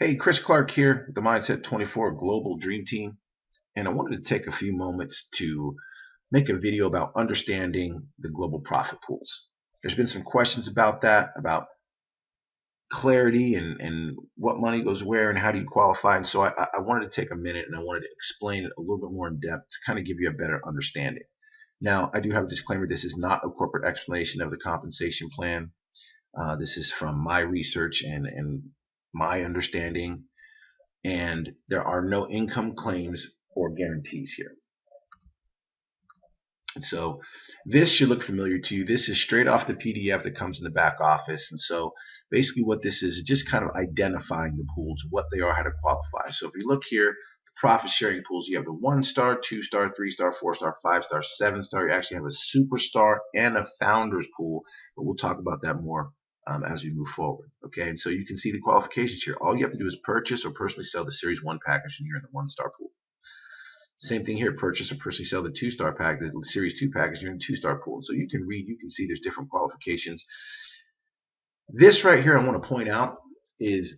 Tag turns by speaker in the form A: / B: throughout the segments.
A: Hey, Chris Clark here with the Mindset 24 Global Dream Team, and I wanted to take a few moments to make a video about understanding the global profit pools. There's been some questions about that, about clarity and what money goes where and how do you qualify. And so I wanted to take a minute and I wanted to explain it a little bit more in depth to kind of give you a better understanding. Now, I do have a disclaimer. This is not a corporate explanation of the compensation plan. This is from my research and my understanding, and there are no income claims or guarantees here. And so this should look familiar to you. This is straight off the PDF that comes in the back office. And so basically what this is just kind of identifying the pools, what they are, how to qualify. So if you look here, the profit sharing pools, you have the 1-star, 2-star, 3-star, 4-star, 5-star, 7-star. You actually have a superstar and a founders pool, but we'll talk about that more as we move forward. Okay, and so you can see the qualifications here. All you have to do is purchase or personally sell the Series 1 package and you're in the 1-star pool. Same thing here, purchase or personally sell the 2-star package, the Series 2 package, you're in the 2-star pool. So you can read, you can see there's different qualifications. This right here I want to point out is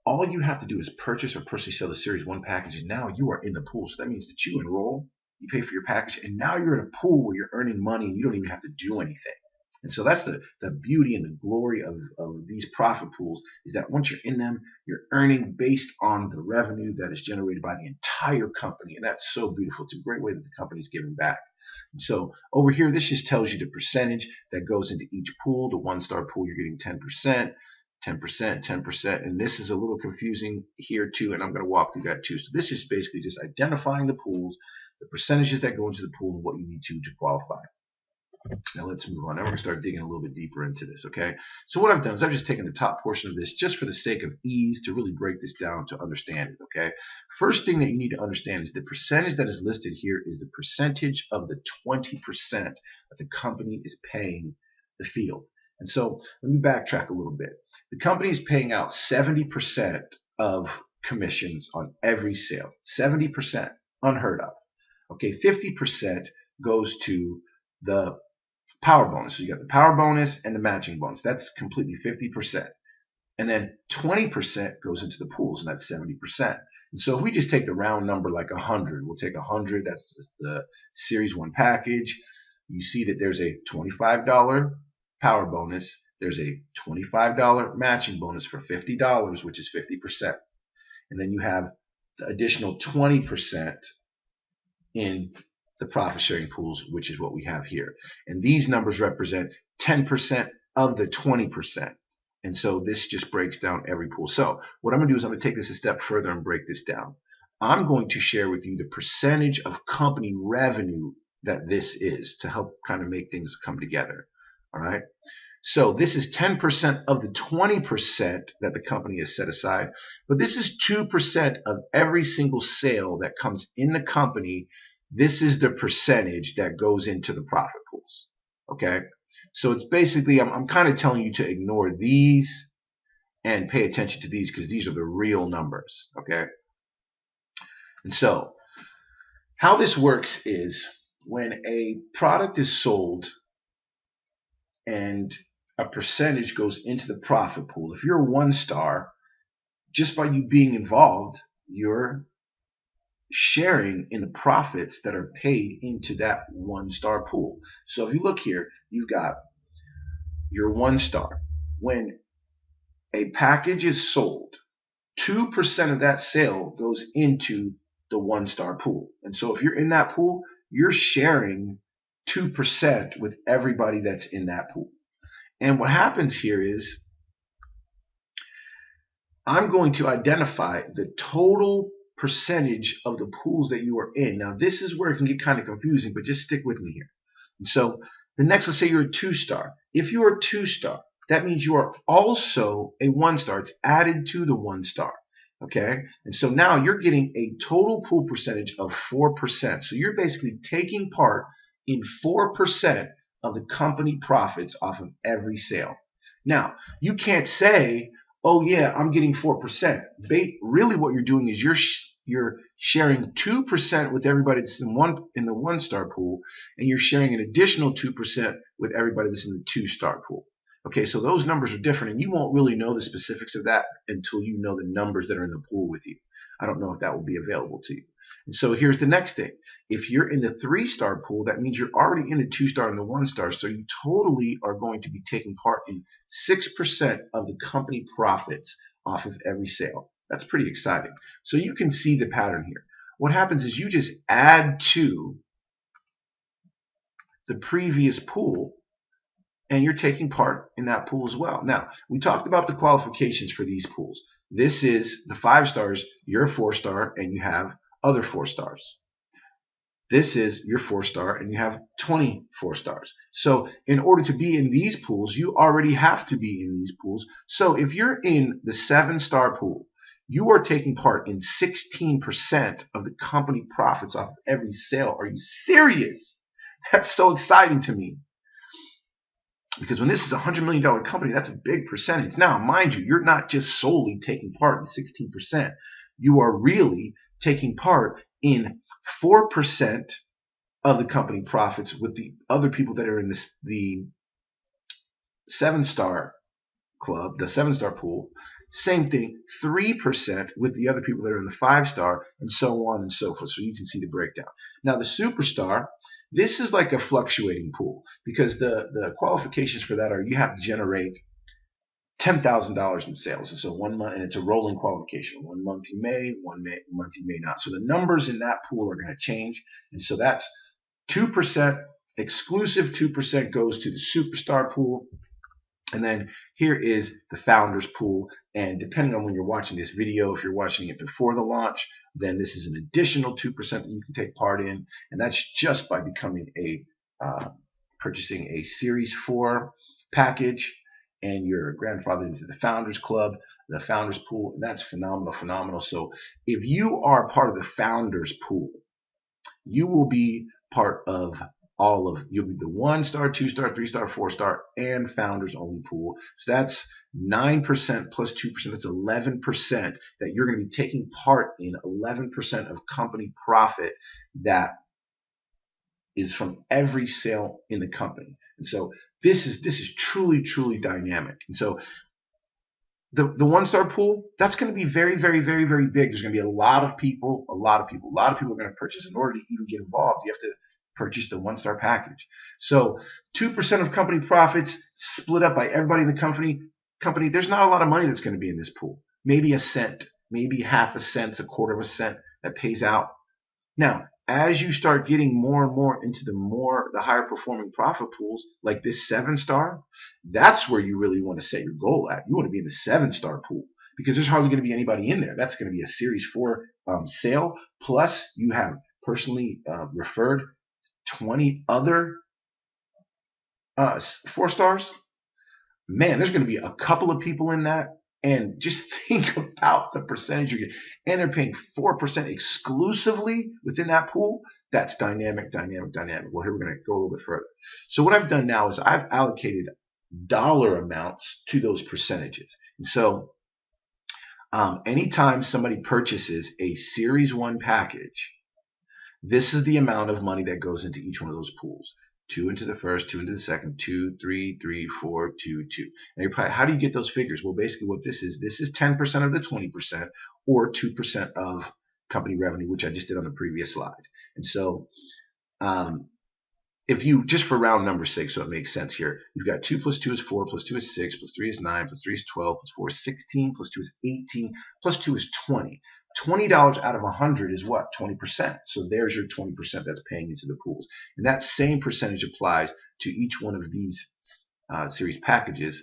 A: all you have to do is purchase or personally sell the Series 1 package, and now you are in the pool. So that means that you enroll, you pay for your package, and now you're in a pool where you're earning money and you don't even have to do anything. And so that's the beauty and the glory of these profit pools, is that once you're in them, you're earning based on the revenue that is generated by the entire company. And that's so beautiful. It's a great way that the company's giving back. And so over here, this just tells you the percentage that goes into each pool. The 1-star pool, you're getting 10%. 10%, 10%, and this is a little confusing here too, and I'm going to walk through that too. So this is basically just identifying the pools, the percentages that go into the pool, and what you need to qualify. Now let's move on. Now we're going to start digging a little bit deeper into this, okay? So what I've done is I've just taken the top portion of this just for the sake of ease to really break this down to understand it, okay? First thing that you need to understand is the percentage that is listed here is the percentage of the 20% that the company is paying the field. And so let me backtrack a little bit. The company is paying out 70% of commissions on every sale. 70%, unheard of. Okay, 50% goes to the power bonus. So you got the power bonus and the matching bonus. That's completely 50%. And then 20% goes into the pools, and that's 70%. And so if we just take the round number like 100, we'll take 100, that's the Series 1 package. You see that there's a $25 power bonus. There's a $25 matching bonus for $50, which is 50%. And then you have the additional 20% in the profit sharing pools, which is what we have here. And these numbers represent 10% of the 20%. And so this just breaks down every pool. So what I'm going to do is I'm going to take this a step further and break this down. I'm going to share with you the percentage of company revenue that this is to help kind of make things come together. All right. So this is 10% of the 20% that the company has set aside, but this is 2% of every single sale that comes in the company. This is the percentage that goes into the profit pools. Okay, so it's basically I'm kind of telling you to ignore these and pay attention to these because these are the real numbers. Okay, and so how this works is when a product is sold and a percentage goes into the profit pool. If you're 1-star, just by you being involved, you're sharing in the profits that are paid into that 1-star pool. So if you look here, you've got your 1-star. When a package is sold, 2% of that sale goes into the 1-star pool. And so if you're in that pool, you're sharing 2% with everybody that's in that pool. And what happens here is I'm going to identify the total percentage of the pools that you are in. Now, this is where it can get kind of confusing, but just stick with me here. And so the next, let's say you're a 2-star. If you're a 2-star, that means you are also a 1-star. It's added to the 1-star. Okay? And so now you're getting a total pool percentage of 4%. So you're basically taking part in 4% of the company profits off of every sale. Now, you can't say, oh yeah, I'm getting 4%. Really what you're doing is you're sharing 2% with everybody that's in the 1-star pool, and you're sharing an additional 2% with everybody that's in the 2-star pool. Okay, so those numbers are different, and you won't really know the specifics of that until you know the numbers that are in the pool with you. I don't know if that will be available to you. And so here's the next thing. If you're in the 3-star pool, that means you're already in the 2-star and the 1-star, so you totally are going to be taking part in 6% of the company profits off of every sale. That's pretty exciting. So you can see the pattern here. What happens is you just add to the previous pool, and you're taking part in that pool as well. Now, we talked about the qualifications for these pools. This is the 5 stars, you're a 4-star, and you have other 4 stars. This is your 4-star, and you have 24 stars. So in order to be in these pools, you already have to be in these pools. So if you're in the 7-star pool, you are taking part in 16% of the company profits off of every sale. Are you serious? That's so exciting to me. Because when this is a $100 million company, that's a big percentage. Now, mind you, you're not just solely taking part in 16%. You are really taking part in 4% of the company profits with the other people that are in the 7-star club, the 7-star pool. Same thing, 3% with the other people that are in the 5-star, and so on and so forth. So you can see the breakdown. Now, the superstar, this is like a fluctuating pool, because the qualifications for that are you have to generate $10,000 in sales. And so 1 month, and it's a rolling qualification. 1 month you may, 1 month you may not. So the numbers in that pool are going to change. And so that's 2%, exclusive 2% goes to the superstar pool. And then here is the founders pool. And depending on when you're watching this video, if you're watching it before the launch, then this is an additional 2% that you can take part in. And that's just by becoming purchasing a Series 4 package, and you're grandfathered into the Founders Club, the Founders Pool, and that's phenomenal. So if you are part of the Founders Pool, you will be part of you'll be the 1-star, 2-star, 3-star, 4-star, and Founders only pool. So that's 9% plus 2%, that's 11% that you're going to be taking part in, 11% of company profit that is from every sale in the company. And so this is truly dynamic. And so the 1-star pool, that's going to be very big. There's going to be a lot of people are going to purchase. In order to even get involved, you have to purchase the 1-star package. So 2% of company profits split up by everybody in the company. There's not a lot of money that's going to be in this pool. Maybe a cent, maybe half a cent, a quarter of a cent that pays out. Now, as you start getting more and more into the higher performing profit pools, like this 7-star, that's where you really want to set your goal at. You want to be in the 7-star pool, because there's hardly going to be anybody in there. That's going to be a Series 4 sale. Plus, you have personally referred 20 other 4-stars. Man, there's going to be a couple of people in that. And just think about the percentage you're getting. And they're paying 4% exclusively within that pool. That's dynamic. Well, here we're going to go a little bit further. So what I've done now is I've allocated dollar amounts to those percentages. And so anytime somebody purchases a Series 1 package, this is the amount of money that goes into each one of those pools. 2 into the first, 2 into the second, 2, 3, 3, 4, 2, 2. And you're probably, how do you get those figures? Well, basically what this is 10% of the 20%, or 2% of company revenue, which I just did on the previous slide. And so if you, just for round number's sake, so it makes sense here, you've got 2 plus 2 is 4, plus 2 is 6, plus 3 is 9, plus 3 is 12, plus 4 is 16, plus 2 is 18, plus 2 is 20. $20 out of 100 is what? 20%. So there's your 20% that's paying into the pools. And that same percentage applies to each one of these series packages,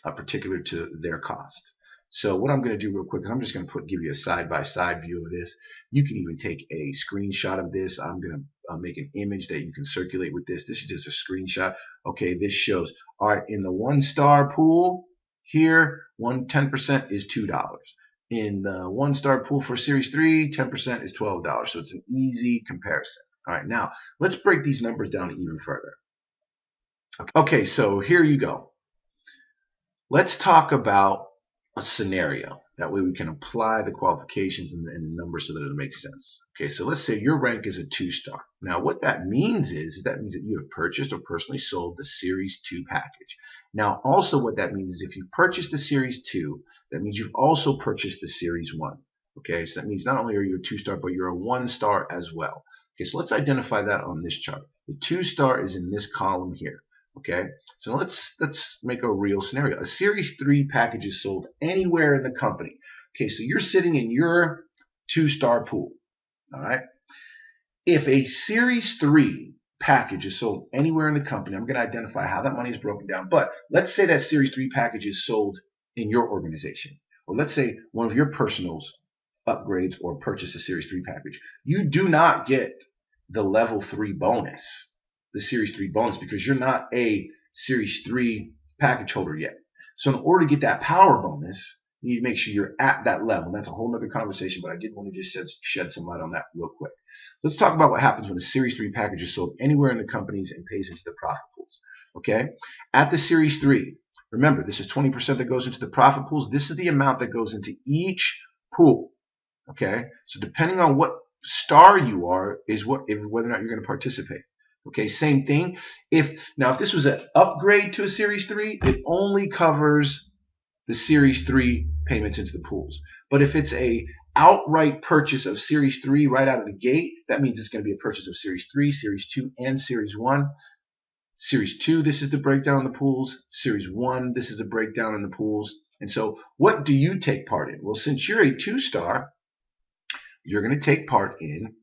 A: particular to their cost. So what I'm going to do real quick is I'm just going to give you a side-by-side view of this. You can even take a screenshot of this. I'm going to make an image that you can circulate with this. This is just a screenshot. Okay, this shows, all right, in the 1-star pool here, 10% is $2. In the 1-star pool for Series 3, 10% is $12. So it's an easy comparison. All right, now let's break these numbers down even further. Okay, so here you go. Let's talk about a scenario. That way we can apply the qualifications and the numbers so that it makes sense. Okay, so let's say your rank is a 2-star. Now what that means is that you have purchased or personally sold the Series 2 package. Now also what that means is if you purchased the Series 2, that means you've also purchased the Series 1. Okay, so that means not only are you a 2-star, but you're a 1-star as well. Okay, so let's identify that on this chart. The 2-star is in this column here. Okay, so let's make a real scenario. A Series 3 package is sold anywhere in the company. Okay, so you're sitting in your 2-star pool. All right. If a Series 3 package is sold anywhere in the company, I'm going to identify how that money is broken down. But let's say that Series 3 package is sold in your organization. Or let's say one of your personals upgrades or purchase a Series 3 package. You do not get the level 3 bonus, the Series 3 bonus, because you're not a Series 3 package holder yet. So in order to get that power bonus, you need to make sure you're at that level. That's a whole other conversation, but I did want to just shed some light on that real quick. Let's talk about what happens when a Series 3 package is sold anywhere in the companies and pays into the profit pools. Okay? At the Series 3, remember, this is 20% that goes into the profit pools. This is the amount that goes into each pool. Okay? So depending on what star you are is whether or not you're going to participate. Okay, same thing. If this was an upgrade to a Series 3, it only covers the Series 3 payments into the pools. But if it's a outright purchase of Series 3 right out of the gate, that means it's going to be a purchase of Series 3, Series 2, and Series 1. Series 2, this is the breakdown in the pools. Series 1, this is a breakdown in the pools. And so what do you take part in? Well, since you're a 2-star, you're going to take part in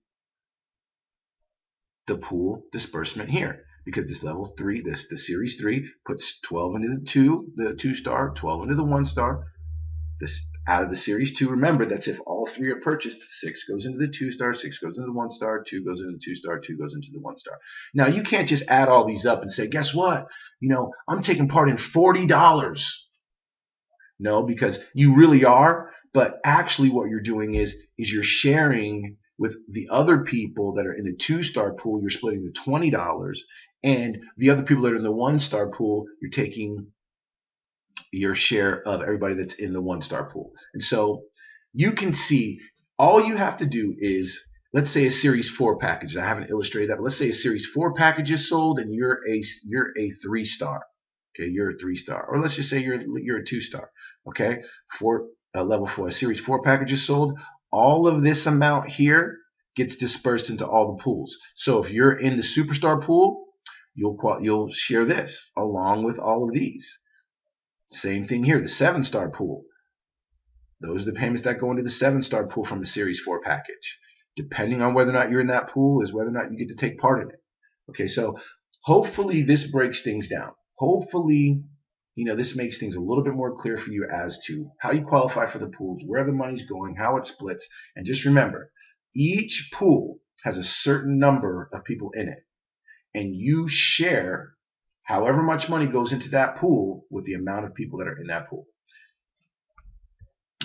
A: the pool disbursement here, because this level 3, the Series 3 puts 12 into the 2-star, 12 into the 1-star. This out of the Series 2, remember that's if all 3 are purchased, 6 goes into the 2-star, 6 goes into the 1-star, 2 goes into the 2-star, 2 goes into the 1-star. Now you can't just add all these up and say, guess what? I'm taking part in $40. No, because you really are, but actually what you're doing is you're sharing with the other people that are in the 2-star pool. You're splitting the $20, and the other people that are in the 1-star pool, you're taking your share of everybody that's in the 1-star pool. And so you can see all you have to do is, let's say a Series 4 package. I haven't illustrated that, but let's say a Series 4 package is sold and you're a 3-star. Okay, you're a 3-star, or let's just say you're a 2-star. Okay, for level 4, a Series 4 package is sold. All of this amount here gets dispersed into all the pools. So if you're in the Superstar pool, you'll share this along with all of these. Same thing here, the 7-star pool. Those are the payments that go into the 7-star pool from the Series 4 package. Depending on whether or not you're in that pool is whether or not you get to take part in it. Okay, so hopefully this breaks things down. Hopefully, this makes things a little bit more clear for you as to how you qualify for the pools, where the money's going, how it splits. And just remember, each pool has a certain number of people in it. And you share however much money goes into that pool with the amount of people that are in that pool.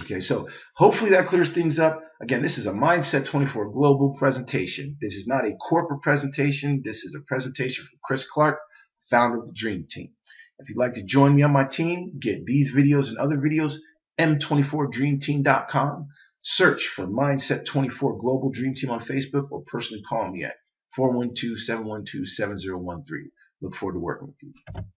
A: Okay, so hopefully that clears things up. Again, this is a Mindset 24 Global presentation. This is not a corporate presentation. This is a presentation from Chris Clark, founder of the Dream Team. If you'd like to join me on my team, get these videos and other videos, m24dreamteam.com. Search for Mindset 24 Global Dream Team on Facebook, or personally call me at 412-712-7013. Look forward to working with you.